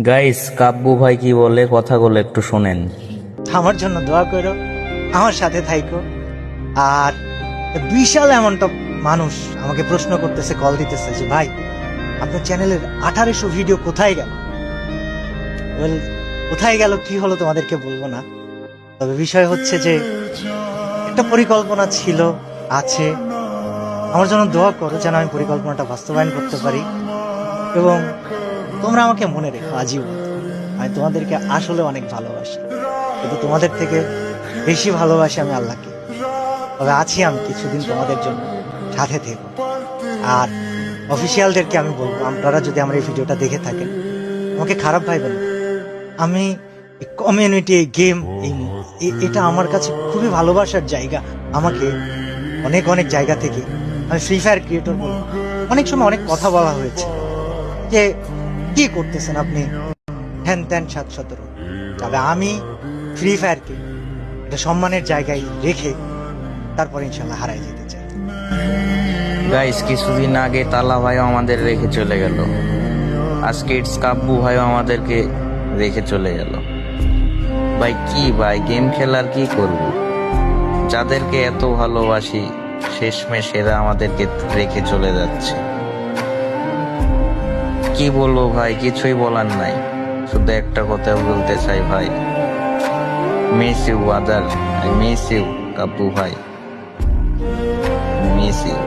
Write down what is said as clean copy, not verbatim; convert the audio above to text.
Guys, কাব্বু ভাই কি বলে কথাগুলো একটু শোনেন। আমার জন্য দোয়া করো, আমার সাথে থাইকো। আর বিশাল অ্যামাউন্ট অফ মানুষ আমাকে প্রশ্ন করতেছে, কল দিতেছে যে ভাই আপনার চ্যানেলের 1800 ভিডিও কোথায় গেল। ওয়েল, কোথায় গেল কি হলো তোমাদেরকে বলবো না, তবে বিষয় হচ্ছে যে একটা পরিকল্পনা ছিল, আছে। আমার জন্য দোয়া করো যেন আমি পরিকল্পনাটা বাস্তবায়ন করতে পারি এবং তোমরা আমাকে মনে রেখো আজীবন। আমি তোমাদেরকে আসলে অনেক ভালোবাসি, কিন্তু তোমাদের থেকে বেশি ভালোবাসি আমি আল্লাহকে। তবে আছি আমি কিছুদিন তোমাদের জন্য, সাথে থেকো। আর অফিসিয়ালদেরকে আমি বলবো, আপনারা যদি আমার এই ভিডিওটা দেখে থাকেন আমাকে খারাপ ভাইবেন না। আমি কমিউনিটি, গেম, এটা আমার কাছে খুবই ভালোবাসার জায়গা। আমাকে অনেক অনেক জায়গা থেকে আমি ফ্রি ফায়ার ক্রিয়েটর বলবো। অনেক সময় অনেক কথা বলা হয়েছে যে কি করতেছেন আপনি, হ্যান ত্যান 7-17। তবে আমি ফ্রি ফায়ারকে এটা সম্মানের জায়গায় রেখে তারপর ইনশাল্লাহ হারাই যেতে চাই। গাইস, কিছুদিন আগে তালা ভাইও আমাদের রেখে চলে গেল। আজকে ইটস কাব্বু ভাইও আমাদেরকে রেখে চলে গেল। ভাই কি ভাই, গেম খেলার কি করব? যাদেরকে এত ভালোবাসি শেষমেশ এরা আমাদেরকে রেখে চলে যাচ্ছে। কি বলবো ভাই, কিছুই বলার নাই। শুধু একটা কথা বলতে চাই ভাই, miss you brother, I miss you Kabbu ভাই, মিস ইউ।